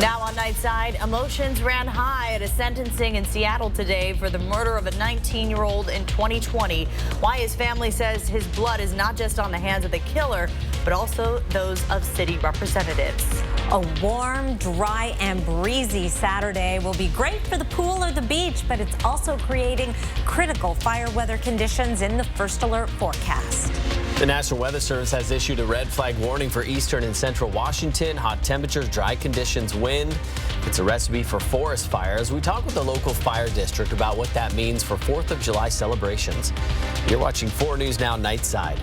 Now on Nightside, emotions ran high at a sentencing in Seattle today for the murder of a 19-year-old in 2020. Why his family says his blood is not just on the hands of the killer, but also those of city representatives. A warm, dry, and breezy Saturday will be great for the pool or the beach, but it's also creating critical fire weather conditions in the first alert forecast. The National Weather Service has issued a red flag warning for eastern and central Washington. Hot temperatures, dry conditions, wind. It's a recipe for forest fires. We talk with the local fire district about what that means for 4th of July celebrations. You're watching 4 News Now Nightside.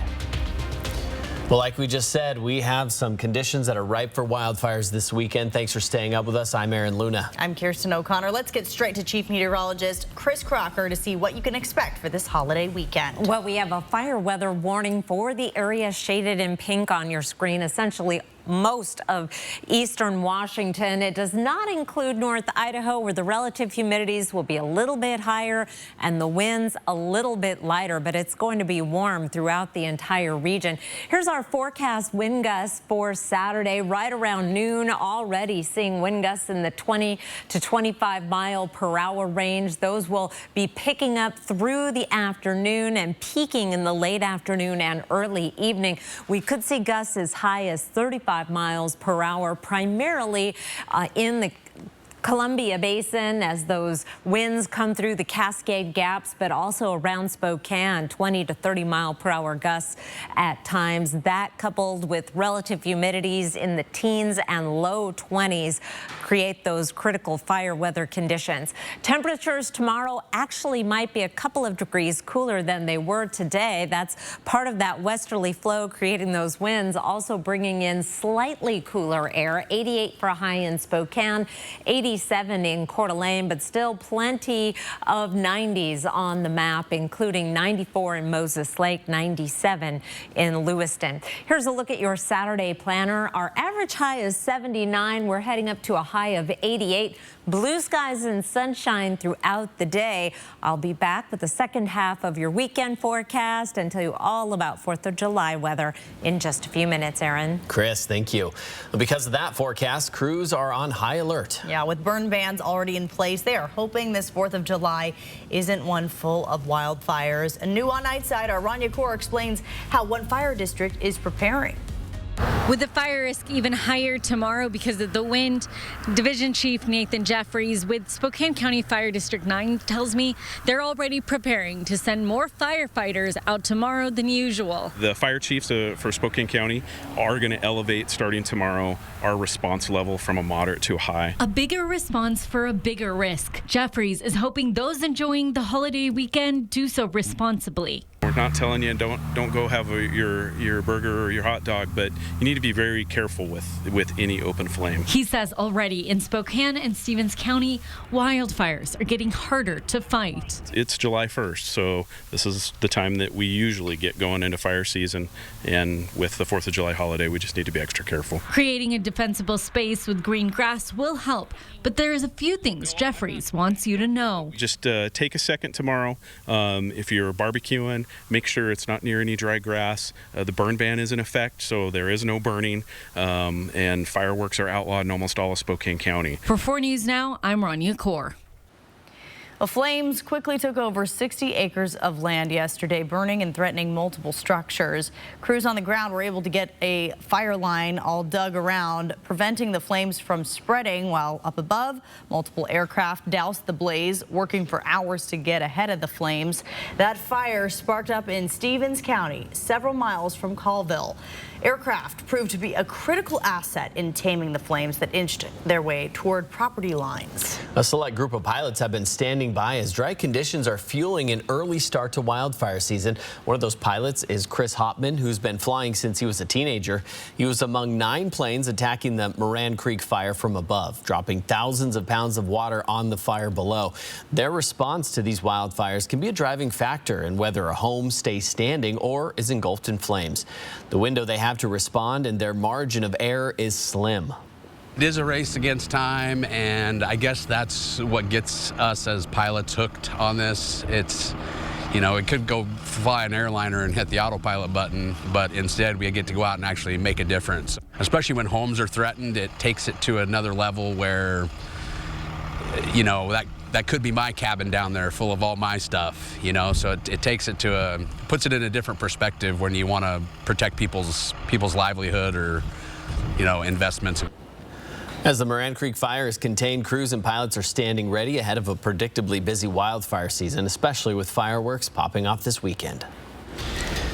Well, like we just said, we have some conditions that are ripe for wildfires this weekend. Thanks for staying up with us. I'm Aaron Luna. I'm Kirsten O'Connor. Let's get straight to Chief Meteorologist Chris Crocker to see what you can expect for this holiday weekend. Well, we have a fire weather warning for the area shaded in pink on your screen, essentially most of eastern Washington. It does not include North Idaho, where the relative humidities will be a little bit higher and the winds a little bit lighter, but it's going to be warm throughout the entire region. Here's our forecast wind gusts for Saturday. Right around noon, already seeing wind gusts in the 20 to 25 mile per hour range. Those will be picking up through the afternoon and peaking in the late afternoon and early evening. We could see gusts as high as 35 miles per hour, primarily in the Columbia Basin as those winds come through the Cascade Gaps, but also around Spokane, 20 to 30 mile per hour gusts at times. That coupled with relative humidities in the teens and low 20s create those critical fire weather conditions. Temperatures tomorrow actually might be a couple of degrees cooler than they were today. That's part of that westerly flow creating those winds, also bringing in slightly cooler air. 88 for a high in Spokane, 87 in Coeur d'Alene, but still plenty of 90s on the map, including 94 in Moses Lake, 97 in Lewiston. Here's a look at your Saturday planner. Our average high is 79. We're heading up to a high of 88. Blue skies and sunshine throughout the day. I'll be back with the second half of your weekend forecast and tell you all about 4th of July weather in just a few minutes, Aaron. Chris, thank you. Because of that forecast, crews are on high alert. Yeah, with burn bans already in place, they are hoping this 4th of July isn't one full of wildfires. And new on Nightside, our Rania Kaur explains how one fire district is preparing. With the fire risk even higher tomorrow because of the wind, Division Chief Nathan Jeffries with Spokane County Fire District 9 tells me they're already preparing to send more firefighters out tomorrow than usual. The fire chiefs for Spokane County are going to elevate starting tomorrow our response level from a moderate to a high. A bigger response for a bigger risk. Jeffries is hoping those enjoying the holiday weekend do so responsibly. We're not telling you don't go have your burger or your hot dog, but you need to be very careful with any open flame. He says already in Spokane and Stevens County, wildfires are getting harder to fight. It's July 1st, so this is the time that we usually get going into fire season, and with the 4th of July holiday, we just need to be extra careful. Creating a defensible space with green grass will help, but there's a few things Jeffries wants you to know. Just take a second tomorrow. If you're barbecuing, make sure it's not near any dry grass. The burn ban is in effect, so there is no burning, and fireworks are outlawed in almost all of Spokane County. For 4 News Now, I'm Rania Kaur. The flames quickly took over 60 acres of land yesterday, burning and threatening multiple structures. Crews on the ground were able to get a fire line all dug around, preventing the flames from spreading, while up above, multiple aircraft doused the blaze, working for hours to get ahead of the flames. That fire sparked up in Stevens County, several miles from Colville. Aircraft proved to be a critical asset in taming the flames that inched their way toward property lines. A select group of pilots have been standing by as dry conditions are fueling an early start to wildfire season. One of those pilots is Chris Hopman, who's been flying since he was a teenager. He was among 9 planes attacking the Moran Creek fire from above, dropping thousands of pounds of water on the fire below. Their response to these wildfires can be a driving factor in whether a home stays standing or is engulfed in flames. The window they have to respond and their margin of error is slim. It is a race against time, and I guess that's what gets us as pilots hooked on this. It's, You know, it could go fly an airliner and hit the autopilot button, but instead we get to go out and actually make a difference. Especially when homes are threatened, it takes it to another level where, you know, that could be my cabin down there full of all my stuff, you know, so it takes it to puts it in a different perspective when you want to protect people's livelihood or, you know, investments. As the Moran Creek fire is contained, crews and pilots are standing ready ahead of a predictably busy wildfire season, especially with fireworks popping off this weekend.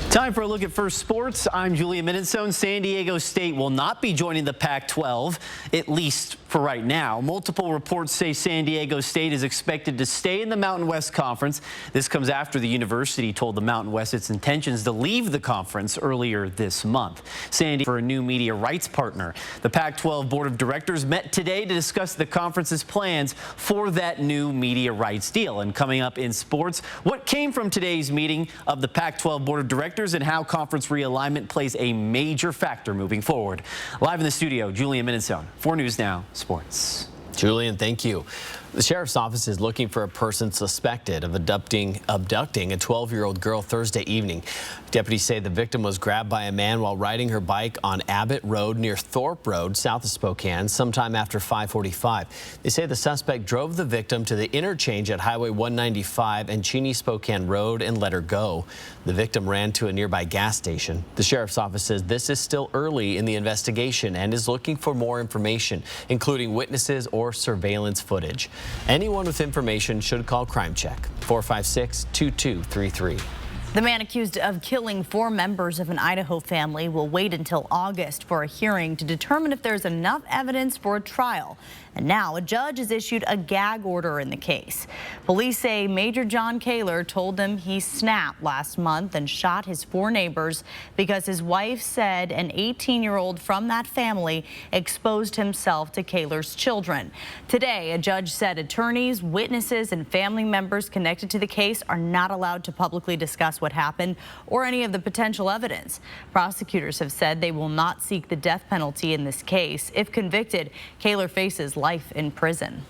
Time for a look at first sports. I'm Julian Minnesone. San Diego State will not be joining the Pac-12, at least for right now. Multiple reports say San Diego State is expected to stay in the Mountain West Conference. This comes after the university told the Mountain West its intentions to leave the conference earlier this month. San Diego for a new media rights partner. The Pac-12 Board of Directors met today to discuss the conference's plans for that new media rights deal. And coming up in sports, what came from today's meeting of the Pac-12 Board of Directors and how conference realignment plays a major factor moving forward. Live in the studio, Julian Minnesone, 4 News Now Sports. Julian, thank you. The sheriff's office is looking for a person suspected of abducting a 12-year-old girl Thursday evening. Deputies say the victim was grabbed by a man while riding her bike on Abbott Road near Thorpe Road, south of Spokane, sometime after 5:45. They say the suspect drove the victim to the interchange at Highway 195 and Cheney Spokane Road and let her go. The victim ran to a nearby gas station. The sheriff's office says this is still early in the investigation and is looking for more information, including witnesses or surveillance footage. Anyone with information should call Crime Check 456-2233. The man accused of killing 4 members of an Idaho family will wait until August for a hearing to determine if there's enough evidence for a trial. And now a judge has issued a gag order in the case. Police say Major John Kaler told them he snapped last month and shot his 4 neighbors because his wife said an 18-year-old from that family exposed himself to Kaler's children. Today, a judge said attorneys, witnesses, and family members connected to the case are not allowed to publicly discuss what happened or any of the potential evidence. Prosecutors have said they will not seek the death penalty in this case. If convicted, Kaler faces life in prison.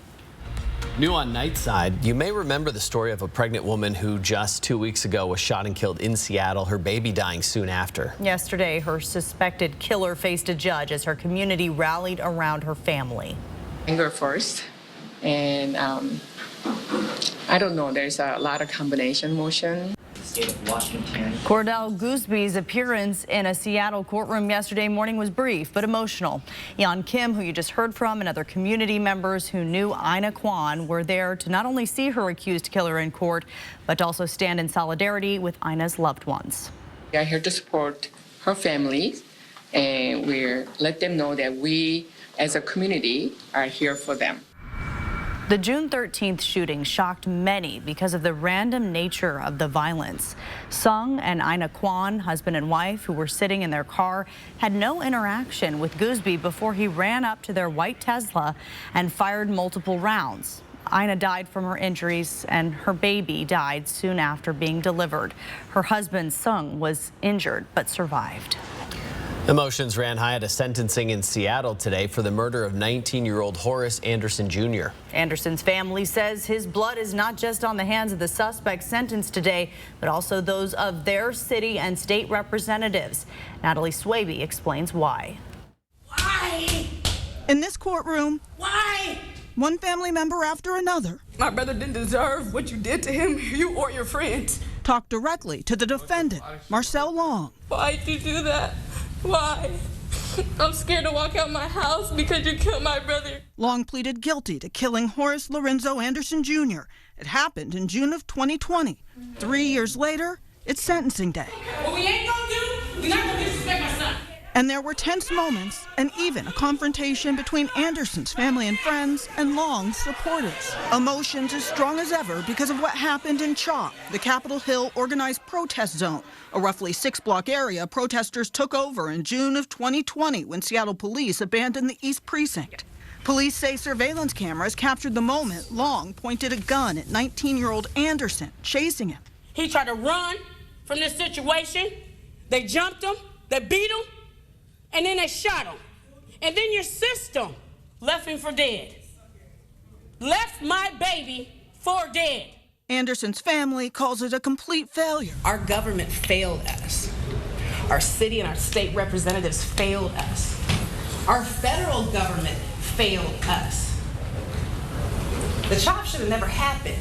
New on Nightside, you may remember the story of a pregnant woman who just 2 weeks ago was shot and killed in Seattle, her baby dying soon after. Yesterday, her suspected killer faced a judge as her community rallied around her family. Anger first, and I don't know, there's a lot of combination motion. Cordell Goosby's appearance in a Seattle courtroom yesterday morning was brief but emotional. Yan Kim, who you just heard from, and other community members who knew Ina Kwan were there to not only see her accused killer in court, but to also stand in solidarity with Ina's loved ones. We are here to support her family, and we let them know that we, as a community, are here for them. The June 13th shooting shocked many because of the random nature of the violence. Sung and Ina Kwan, husband and wife, who were sitting in their car, had no interaction with Goosby before he ran up to their white Tesla and fired multiple rounds. Ina died from her injuries, and her baby died soon after being delivered. Her husband, Sung, was injured but survived. Emotions ran high at a sentencing in Seattle today for the murder of 19-year-old Horace Anderson Jr. Anderson's family says his blood is not just on the hands of the suspects sentenced today, but also those of their city and state representatives. Natalie Swaby explains why. Why? In this courtroom, why? One family member after another. My brother didn't deserve what you did to him, you or your friends. Talked directly to the defendant, Marcel Long. Why'd you do that? Why? I'm scared to walk out my house because you killed my brother. Long pleaded guilty to killing Horace Lorenzo Anderson Jr. It happened in June of 2020. 3 years later, it's sentencing day. What we ain't gonna do, we're not gonna disrespect my son. And there were tense moments and even a confrontation between Anderson's family and friends and Long's supporters. Emotions as strong as ever because of what happened in Chalk, the Capitol Hill organized protest zone, a roughly 6-block area protesters took over in June of 2020 when Seattle police abandoned the East Precinct. Police say surveillance cameras captured the moment Long pointed a gun at 19-year-old Anderson, chasing him. He tried to run from this situation. They jumped him, they beat him, and then they shot him. And then your system left him for dead. Left my baby for dead. Anderson's family calls it a complete failure. Our government failed us. Our city and our state representatives failed us. Our federal government failed us. The chop should have never happened.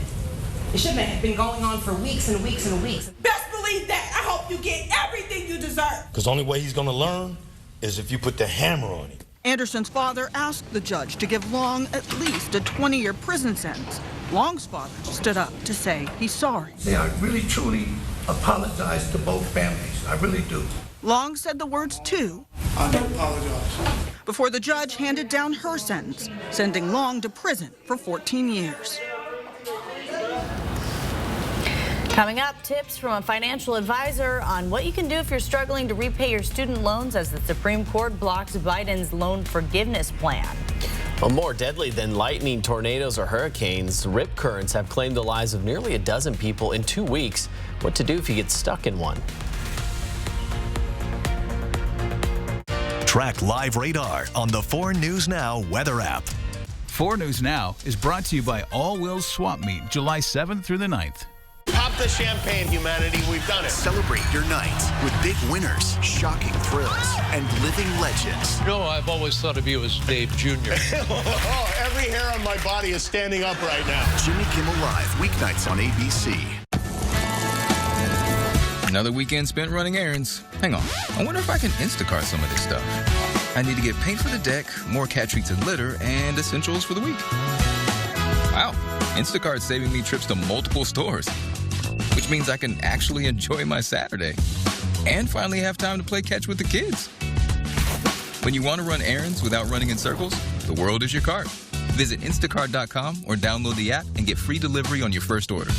It shouldn't have been going on for weeks and weeks and weeks. Best believe that. I hope you get everything you deserve. Because the only way he's going to learn is if you put the hammer on him. Anderson's father asked the judge to give Long at least a 20-year prison sentence. Long's father stood up to say he's sorry. I really, truly apologize to both families. I really do. Long said the words, too. I do apologize. Before the judge handed down her sentence, sending Long to prison for 14 years. Coming up, tips from a financial advisor on what you can do if you're struggling to repay your student loans as the Supreme Court blocks Biden's loan forgiveness plan. Well, more deadly than lightning, tornadoes, or hurricanes, rip currents have claimed the lives of nearly a dozen people in 2 weeks. What to do if you get stuck in one? Track live radar on the 4 News Now weather app. 4 News Now is brought to you by All Wheels Swap Meet, July 7th through the 9th. Pop the champagne, humanity. We've done it. Celebrate your night with big winners, shocking thrills, and living legends. No, I've always thought of you as Dave Jr. Every hair on my body is standing up right now. Jimmy Kimmel Live, weeknights on ABC. Another weekend spent running errands. Hang on, I wonder if I can Instacart some of this stuff. I need to get paint for the deck, more cat treats and litter, and essentials for the week. Wow, Instacart's saving me trips to multiple stores, which means I can actually enjoy my Saturday and finally have time to play catch with the kids. When you want to run errands without running in circles, the world is your cart. Visit instacart.com or download the app and get free delivery on your first order.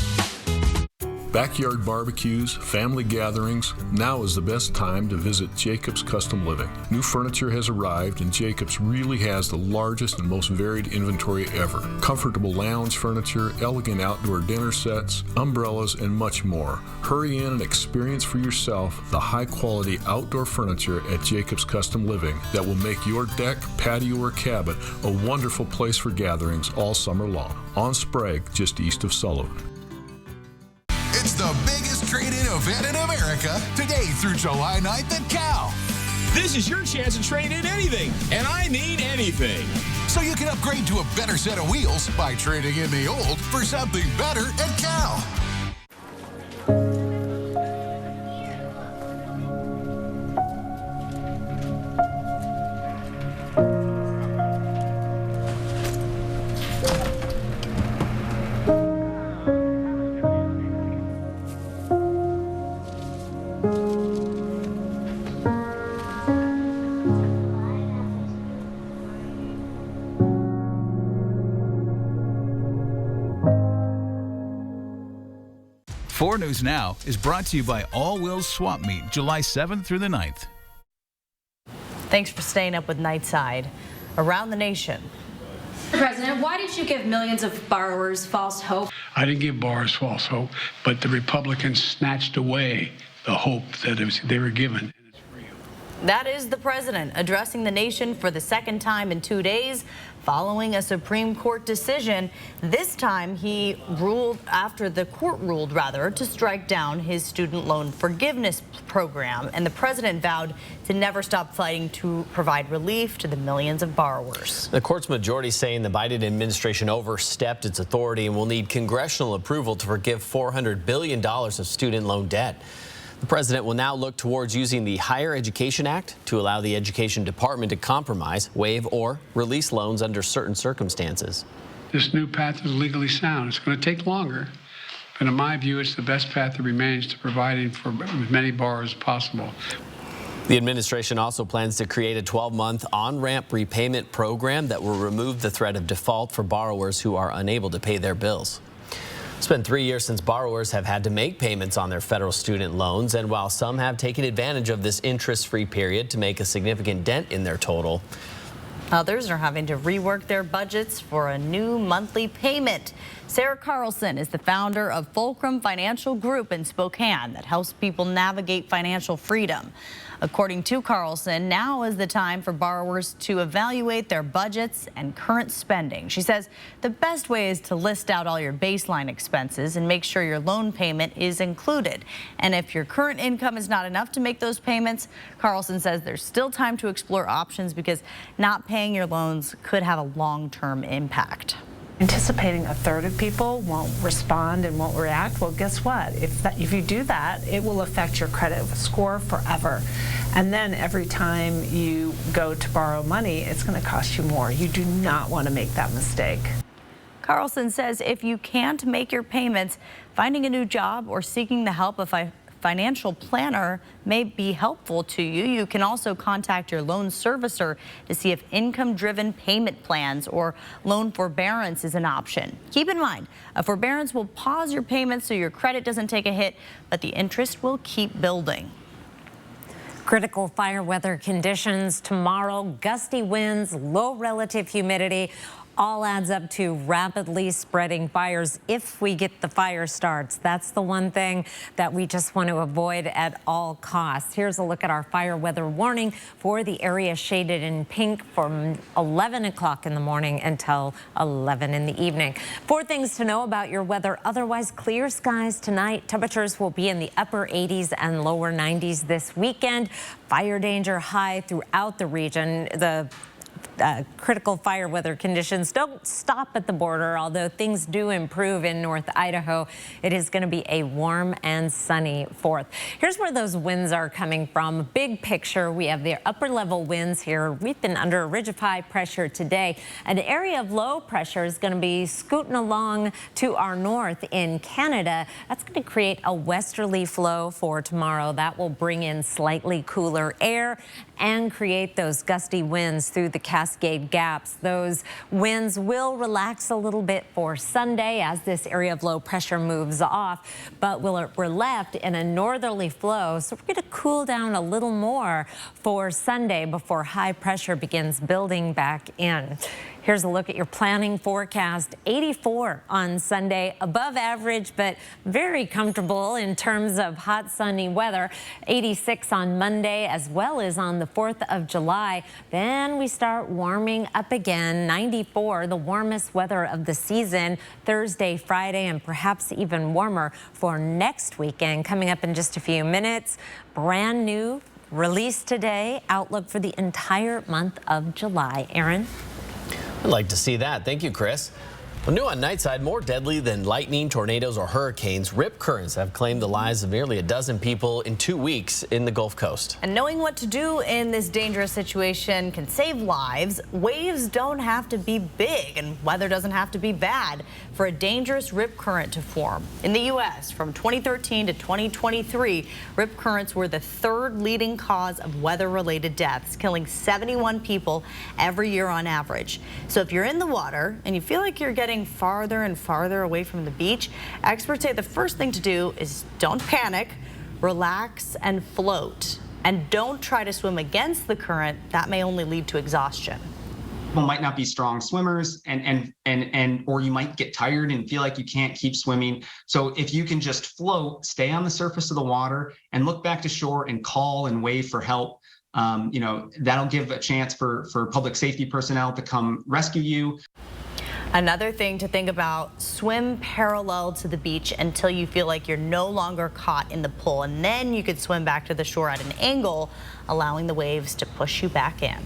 Backyard barbecues, family gatherings, now is the best time to visit Jacobs Custom Living. New furniture has arrived and Jacobs really has the largest and most varied inventory ever. Comfortable lounge furniture, elegant outdoor dinner sets, umbrellas, and much more. Hurry in and experience for yourself the high-quality outdoor furniture at Jacobs Custom Living that will make your deck, patio, or cabin a wonderful place for gatherings all summer long. On Sprague, just east of Sullivan. It's the biggest trade-in event in America today through July 9th at Cal. This is your chance to trade in anything, and I mean anything. So you can upgrade to a better set of wheels by trading in the old for something better at Cal. News Now is brought to you by All Wheels Swap Meet, July 7th through the 9th. Thanks for staying up with Nightside. Around the nation. President, why did you give millions of borrowers false hope? I didn't give borrowers false hope, but the Republicans snatched away the hope that they were given. That is the president addressing the nation for the second time in 2 days following a Supreme Court decision. This time he ruled after the court ruled to strike down his student loan forgiveness program. And the president vowed to never stop fighting to provide relief to the millions of borrowers. The court's majority saying the Biden administration overstepped its authority and will need congressional approval to forgive $400 billion of student loan debt. The president will now look towards using the Higher Education Act to allow the Education Department to compromise, waive, or release loans under certain circumstances. This new path is legally sound. It's going to take longer, but in my view, it's the best path that remains to providing for as many borrowers as possible. The administration also plans to create a 12-month on-ramp repayment program that will remove the threat of default for borrowers who are unable to pay their bills. It's been 3 years since borrowers have had to make payments on their federal student loans, and while some have taken advantage of this interest-free period to make a significant dent in their total, others are having to rework their budgets for a new monthly payment. Sarah Carlson is the founder of Fulcrum Financial Group in Spokane that helps people navigate financial freedom. According to Carlson, now is the time for borrowers to evaluate their budgets and current spending. She says the best way is to list out all your baseline expenses and make sure your loan payment is included. And if your current income is not enough to make those payments, Carlson says there's still time to explore options because not paying your loans could have a long-term impact. Anticipating a third of people won't respond and won't react, well, guess what? If you do that, it will affect your credit score forever. And then every time you go to borrow money, it's going to cost you more. You do not want to make that mistake. Carlson says if you can't make your payments, finding a new job or seeking the help of a financial planner may be helpful to you. You can also contact your loan servicer to see if income-driven payment plans or loan forbearance is an option. Keep in mind, a forbearance will pause your payments so your credit doesn't take a hit, but the interest will keep building. Critical fire weather conditions tomorrow, gusty winds, low relative humidity, all adds up to rapidly spreading fires if we get the fire starts. That's the one thing that we just want to avoid at all costs. Here's a look at our fire weather warning for the area shaded in pink from 11 o'clock in the morning until 11 in the evening. 4 things to know about your weather. Otherwise, clear skies tonight. Temperatures will be in the upper 80s and lower 90s this weekend. Fire danger high throughout the region. The critical fire weather conditions don't stop at the border, although things do improve in North Idaho. It is going to be a warm and sunny 4th. Here's where those winds are coming from. Big picture, we have the upper level winds here. We've been under a ridge of high pressure today. An area of low pressure is going to be scooting along to our north in Canada. That's going to create a westerly flow for tomorrow. That will bring in slightly cooler air and create those gusty winds through the Cascade Gaps. Those winds will relax a little bit for Sunday as this area of low pressure moves off, but we're left in a northerly flow, so we're going to cool down a little more for Sunday before high pressure begins building back in. Here's a look at your planning forecast. 84 on Sunday, above average, but very comfortable in terms of hot, sunny weather. 86 on Monday, as well as on the 4th of July. Then we start warming up again. 94, the warmest weather of the season. Thursday, Friday, and perhaps even warmer for next weekend. Coming up in just a few minutes. Brand new release today. Outlook for the entire month of July. Aaron? I'd like to see that. Thank you, Chris. Well, new on Nightside, more deadly than lightning, tornadoes, or hurricanes, rip currents have claimed the lives of nearly a dozen people in 2 weeks in the Gulf Coast. And knowing what to do in this dangerous situation can save lives. Waves don't have to be big and weather doesn't have to be bad for a dangerous rip current to form. In the U.S., from 2013 to 2023, rip currents were the 3rd leading cause of weather-related deaths, killing 71 people every year on average. So if you're in the water and you feel like you're getting farther and farther away from the beach, experts say the first thing to do is don't panic, relax, and float. And don't try to swim against the current. That may only lead to exhaustion. People might not be strong swimmers or you might get tired and feel like you can't keep swimming. So if you can just float, stay on the surface of the water and look back to shore and call and wave for help, that'll give a chance for public safety personnel to come rescue you. Another thing to think about, swim parallel to the beach until you feel like you're no longer caught in the pull, and then you could swim back to the shore at an angle, allowing the waves to push you back in.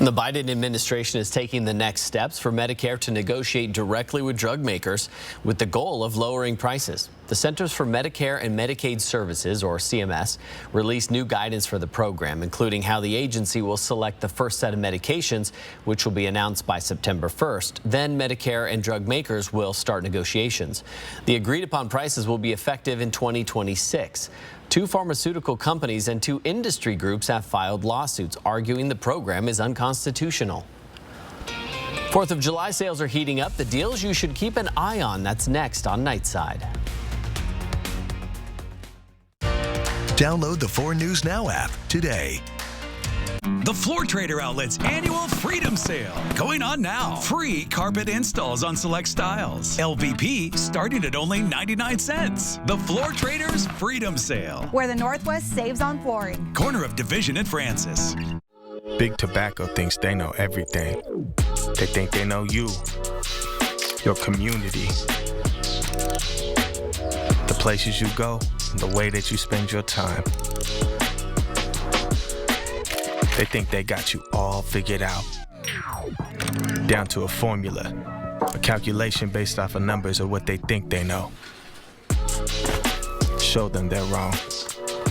The Biden administration is taking the next steps for Medicare to negotiate directly with drug makers with the goal of lowering prices. The Centers for Medicare and Medicaid Services, or CMS, released new guidance for the program, including how the agency will select the first set of medications, which will be announced by September 1st. Then Medicare and drug makers will start negotiations. The agreed upon prices will be effective in 2026. 2 pharmaceutical companies and 2 industry groups have filed lawsuits arguing the program is unconstitutional. 4th of July sales are heating up. The deals you should keep an eye on. That's next on Nightside. Download the 4 News Now app today. The Floor Trader Outlet's annual Freedom Sale. Going on now. Free carpet installs on select styles. LVP starting at only 99 cents. The Floor Traders Freedom Sale. Where the Northwest saves on flooring. Corner of Division and Francis. Big Tobacco thinks they know everything. They think they know you, your community, the places you go, the way that you spend your time. They think they got you all figured out. Down to a formula, a calculation based off of numbers of what they think they know. Show them they're wrong.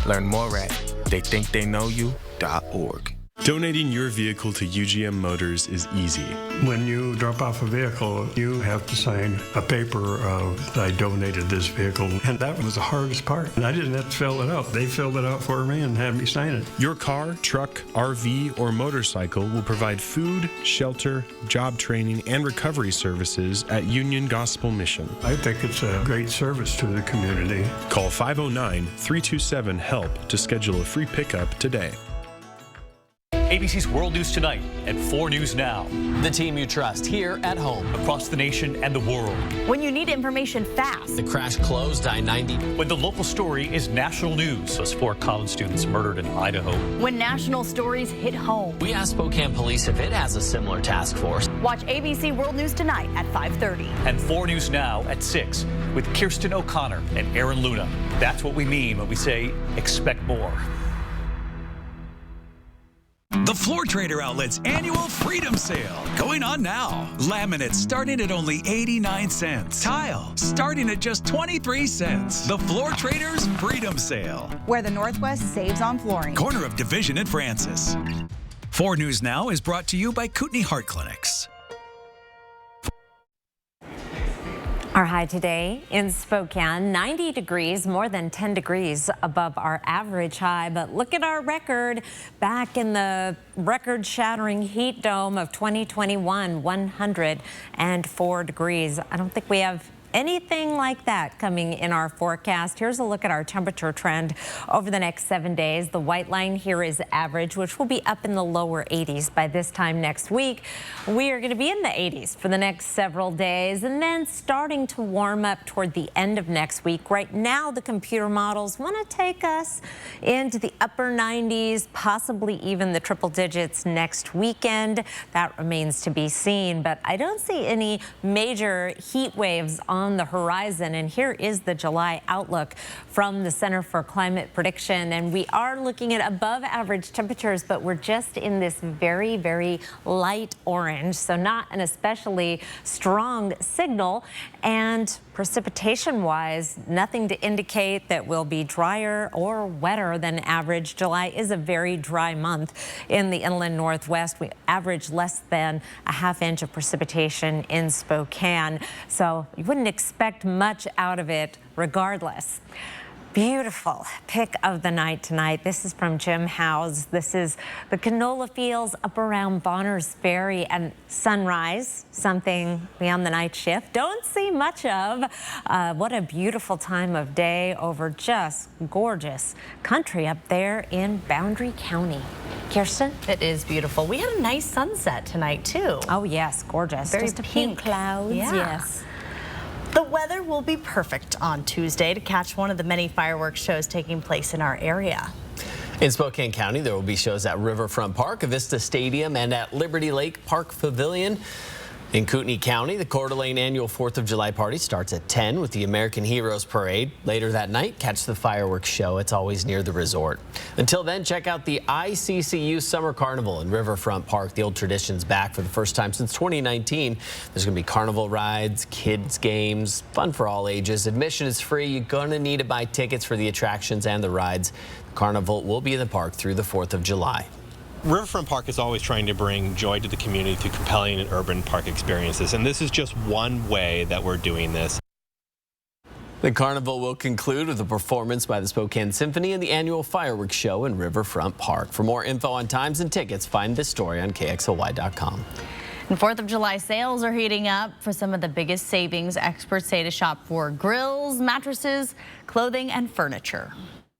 Learn more at theythinktheyknowyou.org. Donating your vehicle to UGM Motors is easy. When you drop off a vehicle, you have to sign a paper of, I donated this vehicle. And that was the hardest part. And I didn't have to fill it out. They filled it out for me and had me sign it. Your car, truck, RV, or motorcycle will provide food, shelter, job training, and recovery services at Union Gospel Mission. I think it's a great service to the community. Call 509-327-HELP to schedule a free pickup today. ABC's World News Tonight at 4 News Now. The team you trust here at home. Across the nation and the world. When you need information fast. The crash closed I-90. When the local story is national news. Those 4 college students murdered in Idaho. When national stories hit home. We asked Spokane Police if it has a similar task force. Watch ABC World News Tonight at 5:30. And 4 News Now at 6 with Kirsten O'Connor and Aaron Luna. That's what we mean when we say expect more. The Floor Trader Outlet's annual Freedom Sale. Going on now. Laminate starting at only 89 cents. Tile starting at just 23 cents. The Floor Traders Freedom Sale. Where the Northwest saves on flooring. Corner of Division and Francis. 4 News Now is brought to you by Kootenai Heart Clinics. Our high today in Spokane, 90 degrees, more than 10 degrees above our average high. But look at our record back in the record-shattering heat dome of 2021, 104 degrees. I don't think we have anything like that coming in our forecast. Here's a look at our temperature trend over the next 7 days. The white line here is average, which will be up in the lower 80s by this time next week. We are going to be in the 80s for the next several days and then starting to warm up toward the end of next week. Right now, the computer models want to take us into the upper 90s, possibly even the triple digits next weekend. That remains to be seen, but I don't see any major heat waves on the horizon. And here is the July outlook from the Center for Climate Prediction. And we are looking at above average temperatures, but we're just in this very, very light orange. So not an especially strong signal. And precipitation wise, nothing to indicate that we'll be drier or wetter than average. July is a very dry month in the inland Northwest. We average less than a ½ inch of precipitation in Spokane. So you wouldn't expect much out of it regardless. Beautiful pick of the night tonight. This is from Jim Howes. This is the canola fields up around Bonners Ferry and sunrise, something we on the night shift don't see much of. What a beautiful time of day over just gorgeous country up there in Boundary County. Kirsten? It is beautiful. We had a nice sunset tonight too. Oh yes, gorgeous. Very just a pink clouds. Yeah. Yes. The weather will be perfect on Tuesday to catch one of the many fireworks shows taking place in our area. In Spokane County, there will be shows at Riverfront Park, Avista Stadium, and at Liberty Lake Park Pavilion. In Kootenai County, the Coeur d'Alene annual 4th of July party starts at 10 with the American Heroes Parade. Later that night, catch the fireworks show. It's always near the resort. Until then, check out the ICCU Summer Carnival in Riverfront Park. The old tradition's back for the first time since 2019. There's going to be carnival rides, kids games, fun for all ages. Admission is free. You're going to need to buy tickets for the attractions and the rides. The carnival will be in the park through the 4th of July. Riverfront Park is always trying to bring joy to the community through compelling and urban park experiences, and this is just one way that we're doing this. The carnival will conclude with a performance by the Spokane Symphony and the annual fireworks show in Riverfront Park. For more info on times and tickets, find this story on KXLY.com. And 4th of July sales are heating up. For some of the biggest savings, experts say to shop for grills, mattresses, clothing, and furniture.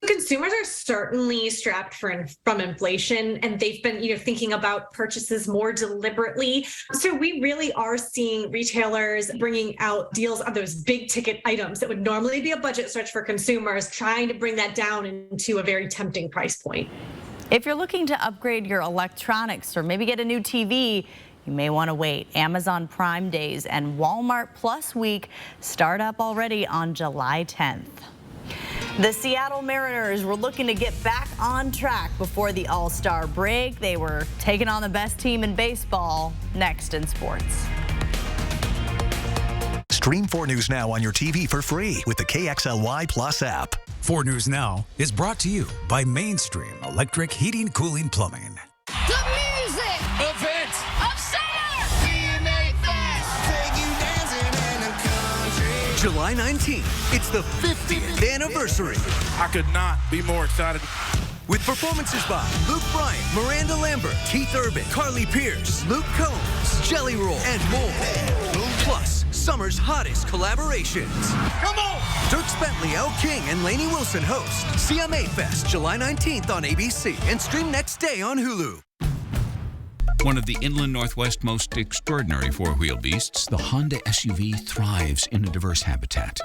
Consumers are certainly strapped from inflation, and they've been, thinking about purchases more deliberately. So we really are seeing retailers bringing out deals on those big ticket items that would normally be a budget stretch for consumers, trying to bring that down into a very tempting price point. If you're looking to upgrade your electronics or maybe get a new TV, you may want to wait. Amazon Prime Days and Walmart Plus Week start up already on July 10th. The Seattle Mariners were looking to get back on track before the All-Star break. They were taking on the best team in baseball. Next in sports. Stream 4 News Now on your TV for free with the KXLY Plus app. 4 News Now is brought to you by Mainstream Electric Heating, Cooling, Plumbing. The music event of summer. DNA Fest. Take you dancing in the country. July 19th. It's the 50th anniversary. I could not be more excited. With performances by Luke Bryan, Miranda Lambert, Keith Urban, Carly Pierce, Luke Combs, Jelly Roll, and more. Plus, summer's hottest collaborations. Come on! Dierks Bentley, Elle King, and Lainey Wilson host CMA Fest July 19th on ABC and stream next day on Hulu. One of the Inland Northwest most extraordinary four-wheel beasts, the Honda SUV thrives in a diverse habitat.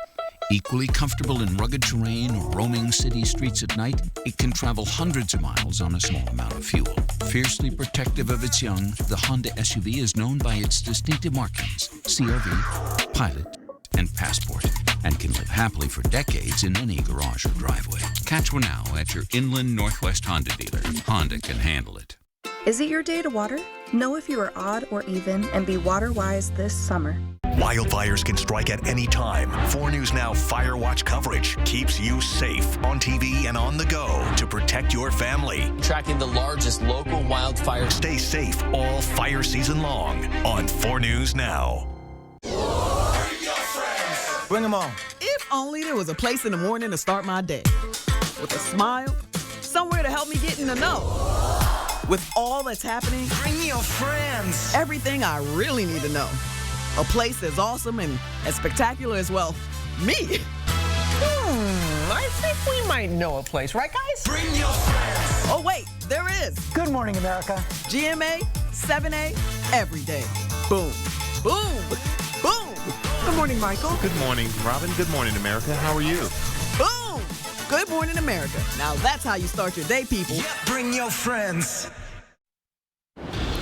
Equally comfortable in rugged terrain or roaming city streets at night, it can travel hundreds of miles on a small amount of fuel. Fiercely protective of its young, the Honda SUV is known by its distinctive markings, CRV, Pilot, and Passport, and can live happily for decades in any garage or driveway. Catch one now at your Inland Northwest Honda dealer. Honda can handle it. Is it your day to water? Know if you are odd or even and be water-wise this summer. Wildfires can strike at any time. 4 News Now Fire Watch coverage keeps you safe on TV and on the go to protect your family. Tracking the largest local wildfire. Stay safe all fire season long on 4 News Now. Bring them on. If only there was a place in the morning to start my day. With a smile, somewhere to help me get in the know. With all that's happening, Bring your friends. everything I really need to know. A place as awesome and as spectacular as, well, me. I think we might know a place, right, guys? Bring your friends. Oh, wait, there is. Good morning, America. GMA, 7A, every day. Boom, boom, boom. Good morning, Michael. Good morning, Robin. Good morning, America. How are you? Boom. Good morning, America. Now that's how you start your day, people. Bring your friends.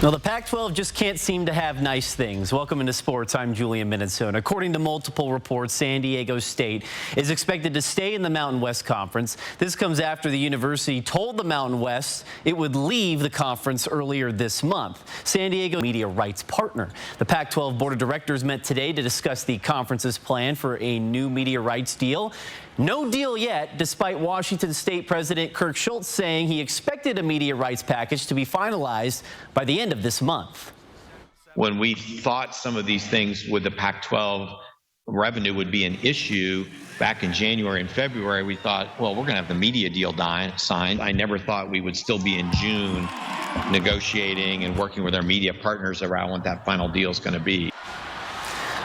Well, the Pac-12 just can't seem to have nice things. Welcome into sports. I'm Julian Minnesota. According to multiple reports, San Diego State is expected to stay in the Mountain West Conference. This comes after the university told the Mountain West it would leave the conference earlier this month. San Diego media rights partner. The Pac-12 Board of Directors met today to discuss the conference's plan for a new media rights deal. No deal yet, despite Washington State President Kirk Schultz saying he expected a media rights package to be finalized by the end of this month. When we thought some of these things with the Pac-12 revenue would be an issue back in January and February, we thought, well, we're going to have the media deal signed. I never thought we would still be in June negotiating and working with our media partners around what that final deal is going to be.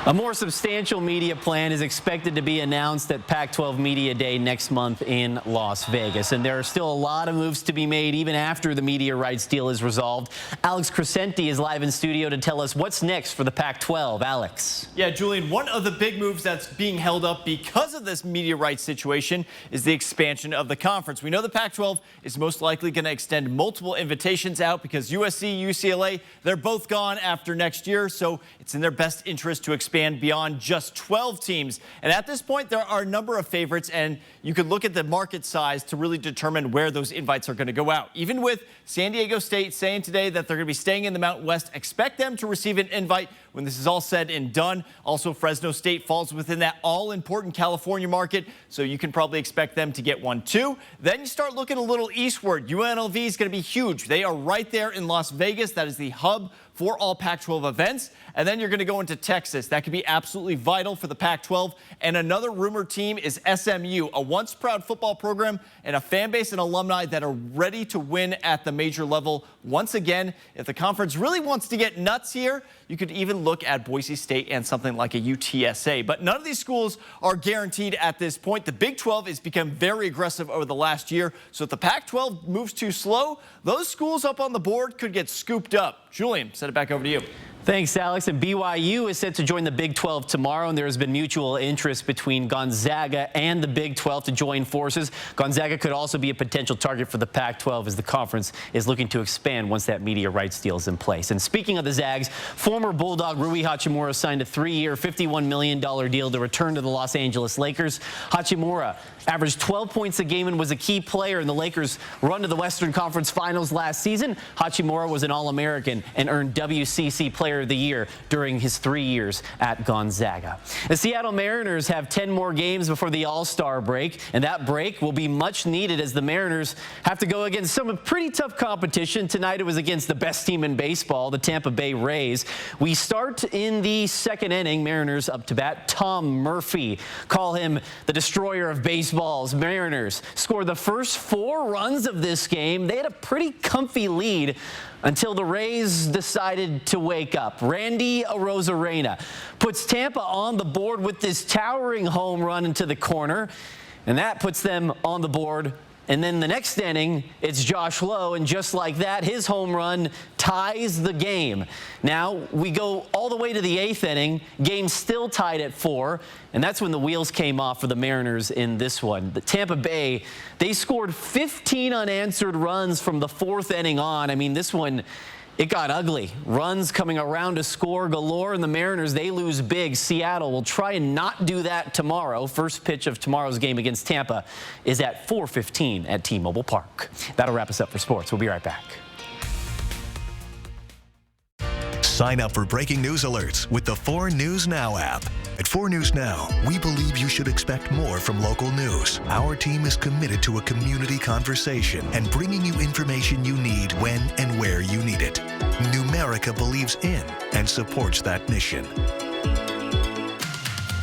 A more substantial media plan is expected to be announced at Pac-12 Media Day next month in Las Vegas. And there are still a lot of moves to be made even after the media rights deal is resolved. Alex Crescenti is live in studio to tell us what's next for the Pac-12. Alex. Yeah, Julian, one of the big moves that's being held up because of this media rights situation is the expansion of the conference. We know the Pac-12 is most likely going to extend multiple invitations out because USC, UCLA, they're both gone after next year. So it's in their best interest to expand beyond just 12 teams. And at this point, there are a number of favorites, and you could look at the market size to really determine where those invites are going to go out. Even with San Diego State saying today that they're going to be staying in the Mountain West, expect them to receive an invite when this is all said and done. Also, Fresno State falls within that all-important California market, so you can probably expect them to get one too. Then you start looking a little eastward. UNLV is going to be huge. They are right there in Las Vegas. That is the hub for all Pac-12 events. And then you're going to go into Texas. That could be absolutely vital for the Pac-12. And another rumored team is SMU, a once proud football program and a fan base and alumni that are ready to win at the major level. Once again, if the conference really wants to get nuts here, you could even look at Boise State and something like a UTSA. But none of these schools are guaranteed at this point. The Big 12 has become very aggressive over the last year. So if the Pac-12 moves too slow, those schools up on the board could get scooped up. Julian, send it back over to you. Thanks, Alex. And BYU is set to join the Big 12 tomorrow, and there has been mutual interest between Gonzaga and the Big 12 to join forces. Gonzaga could also be a potential target for the Pac-12 as the conference is looking to expand once that media rights deal is in place. And speaking of the Zags, former Bulldog Rui Hachimura signed a 3-year, $51 million deal to return to the Los Angeles Lakers. Hachimura averaged 12 points a game and was a key player in the Lakers' run to the Western Conference Finals last season. Hachimura was an All-American and earned WCC Player of the Year during his 3 years at Gonzaga. The Seattle Mariners have 10 more games before the All-Star break, and that break will be much needed as the Mariners have to go against some pretty tough competition. Tonight it was against the best team in baseball, the Tampa Bay Rays. We start in the second inning. Mariners up to bat. Tom Murphy, call him the destroyer of baseballs. Mariners scored the first 4 runs of this game. They had a pretty comfy lead until the Rays decided to wake up. Randy Arozarena puts Tampa on the board with this towering home run into the corner, and that puts them on the board. And then the next inning, it's Josh Lowe, and just like that, his home run ties the game. Now, we go all the way to the 8th inning, game still tied at 4, and that's when the wheels came off for the Mariners in this one. The Tampa Bay, they scored 15 unanswered runs from the 4th inning on. I mean, this one, it got ugly. Runs coming around to score galore, and the Mariners, they lose big. Seattle will try and not do that tomorrow. First pitch of tomorrow's game against Tampa is at 4:15 at T-Mobile Park. That'll wrap us up for sports. We'll be right back. Sign up for breaking news alerts with the 4 News Now app. At 4 News Now, we believe you should expect more from local news. Our team is committed to a community conversation and bringing you information you need when and where you need it. Numerica believes in and supports that mission.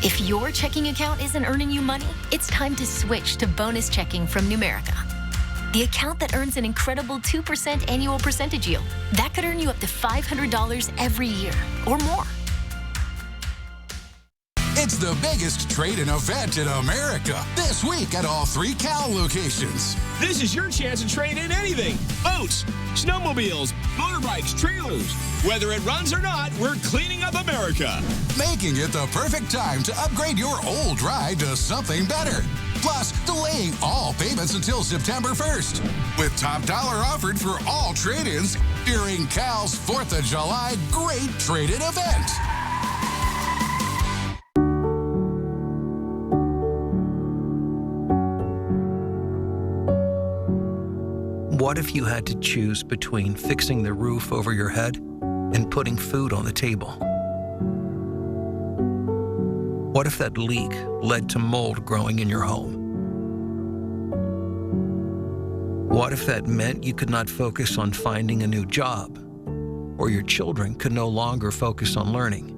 If your checking account isn't earning you money, it's time to switch to bonus checking from Numerica. The account that earns an incredible 2% annual percentage yield. That could earn you up to $500 every year or more. It's the biggest trade-in event in America. This week at all 3 Cal locations. This is your chance to trade in anything. Boats, snowmobiles, motorbikes, trailers. Whether it runs or not, we're cleaning up America. Making it the perfect time to upgrade your old ride to something better. Plus, delaying all payments until September 1st. With top dollar offered for all trade-ins during Cal's 4th of July Great Trade-In event. What if you had to choose between fixing the roof over your head and putting food on the table? What if that leak led to mold growing in your home? What if that meant you could not focus on finding a new job, or your children could no longer focus on learning?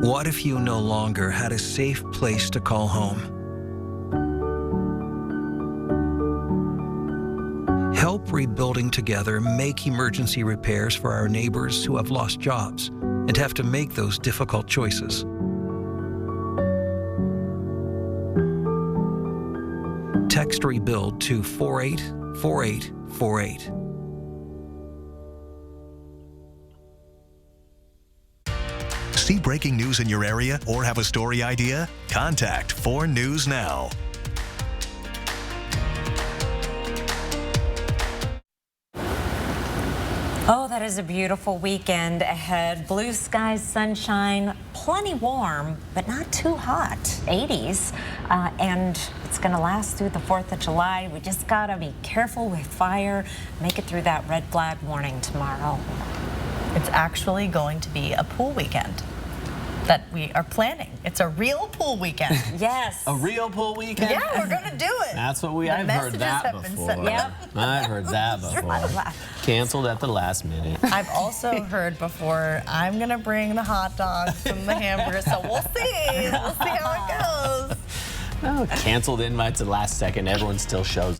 What if you no longer had a safe place to call home? Help Rebuilding Together make emergency repairs for our neighbors who have lost jobs and have to make those difficult choices. Text REBUILD to 484848. See breaking news in your area or have a story idea? Contact 4 News Now. Oh, that is a beautiful weekend ahead. Blue skies, sunshine, plenty warm, but not too hot. 80s, and it's going to last through the 4th of July. We just got to be careful with fire, make it through that red flag warning tomorrow. It's actually going to be a pool weekend. that we are planning. It's a real pool weekend. Yes. A real pool weekend? Yeah, we're going to do it. That's what I've heard that before. I've heard that before. Canceled at the last minute. I've also heard before, I'm going to bring the hot dogs and the hamburgers, so we'll see. We'll see how it goes. Oh, canceled invites at the last second. Everyone still shows